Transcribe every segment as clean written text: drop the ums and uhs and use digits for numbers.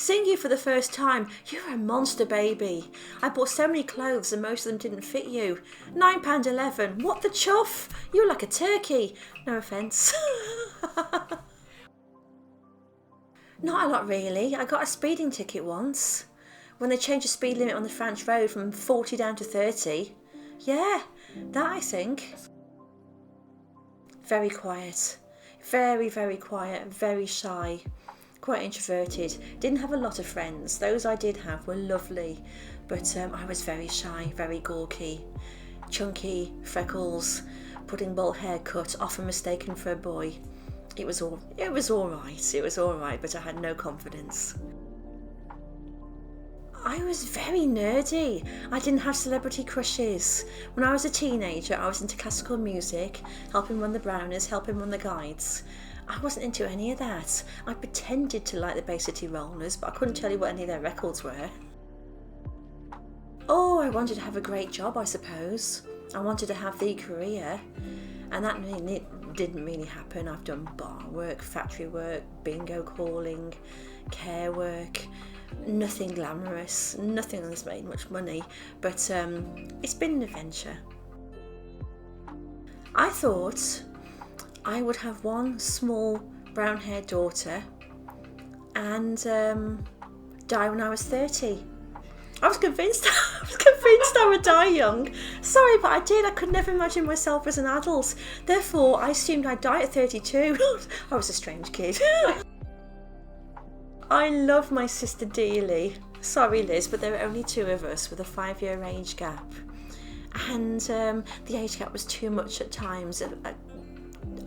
Seeing you for the first time, you're a monster, baby. I bought so many clothes and most of them didn't fit you. £9.11, what the chuff? You're like a turkey. No offence. Not a lot really. I got a speeding ticket once. When they changed the speed limit on the French road from 40 down to 30. Yeah, that I think. Very quiet. Very, very quiet. Very shy. Quite introverted. Didn't have a lot of friends. Those I did have were lovely. But I was very shy, very gawky. Chunky, freckles, pudding bowl haircut, often mistaken for a boy. It was all right, but I had no confidence. I was very nerdy. I didn't have celebrity crushes. When I was a teenager, I was into classical music, helping run the Browners, helping run the Guides. I wasn't into any of that. I pretended to like the Bay City Rollers, but I couldn't tell you what any of their records were. Oh, I wanted to have a great job, I suppose. I wanted to have the career, and that didn't really happen. I've done bar work, factory work, bingo calling, care work. Nothing glamorous, nothing that's made much money, but it's been an adventure. I thought I would have one small brown-haired daughter and die when I was 30. I was convinced I would die young. Sorry, but I did. I could never imagine myself as an adult. Therefore, I assumed I'd die at 32. I was a strange kid. I love my sister dearly. Sorry, Liz, but there were only two of us with a 5-year age gap. And the age gap was too much at times.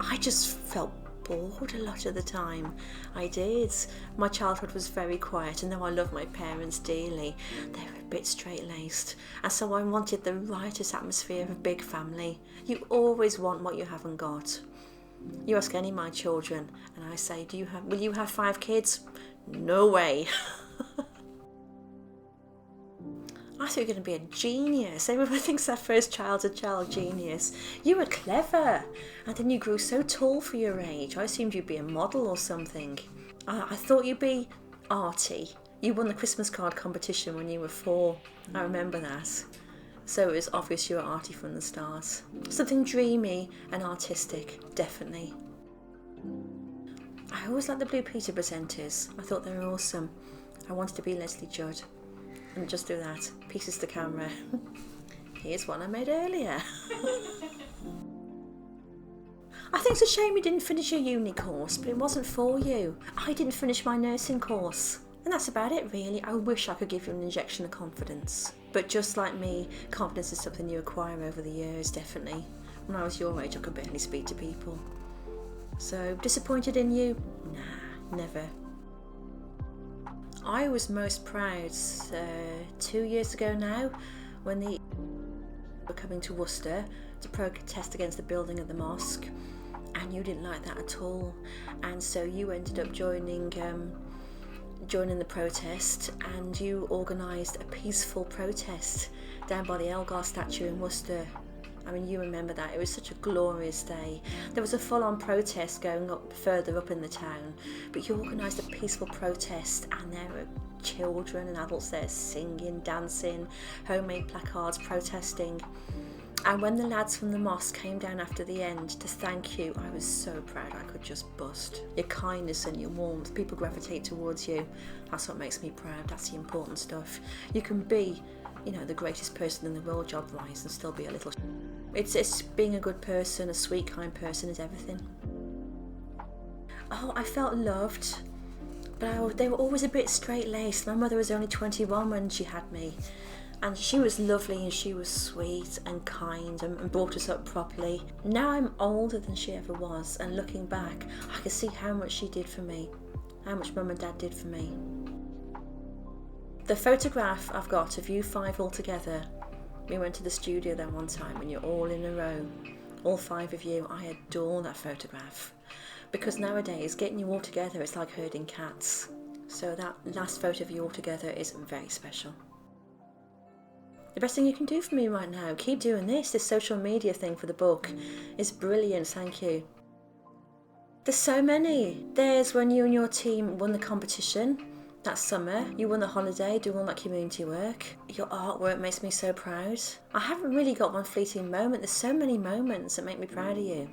I just felt bored a lot of the time. I did. My childhood was very quiet, and though I love my parents dearly, they were a bit straight-laced. And so I wanted the riotous atmosphere of a big family. You always want what you haven't got. You ask any of my children, and I say, will you have 5 kids? No way. I thought you were going to be a genius. Everyone thinks their first child's a child genius. You were clever. And then you grew so tall for your age. I assumed you'd be a model or something. I thought you'd be arty. You won the Christmas card competition when you were 4. I remember that. So it was obvious you were arty from the start. Something dreamy and artistic, definitely. I always liked the Blue Peter presenters. I thought they were awesome. I wanted to be Leslie Judd. And just do that. Pieces to camera. Here's one I made earlier. I think it's a shame you didn't finish your uni course, but it wasn't for you. I didn't finish my nursing course. And that's about it, really. I wish I could give you an injection of confidence. But just like me, confidence is something you acquire over the years, definitely. When I was your age, I could barely speak to people. So, disappointed in you? Nah, never. I was most proud 2 years ago now, when they were coming to Worcester to protest against the building of the mosque, and you didn't like that at all, and so you ended up joining the protest, and you organised a peaceful protest down by the Elgar statue in Worcester. I mean, you remember that. It was such a glorious day. There was a full-on protest going up further up in the town, but you organised a peaceful protest, and there were children and adults there singing, dancing, homemade placards, protesting. And when the lads from the mosque came down after the end to thank you, I was so proud I could just bust. Your kindness and your warmth, people gravitate towards you. That's what makes me proud. That's the important stuff. You can be, the greatest person in the world job-wise and still be a little... It's being a good person, a sweet, kind person is everything. Oh, I felt loved, but they were always a bit straight-laced. My mother was only 21 when she had me, and she was lovely and she was sweet and kind and brought us up properly. Now I'm older than she ever was, and looking back, I can see how much she did for me, how much Mum and Dad did for me. The photograph I've got of you 5 all together, we went to the studio then one time and you're all in a row, all 5 of you. I adore that photograph, because nowadays getting you all together is like herding cats. So that last photo of you all together is very special. The best thing you can do for me right now, keep doing this social media thing for the book is brilliant, thank you. There's so many. There's when you and your team won the competition. That summer, you won the holiday doing all that community work. Your artwork makes me so proud. I haven't really got one fleeting moment. There's so many moments that make me proud of you.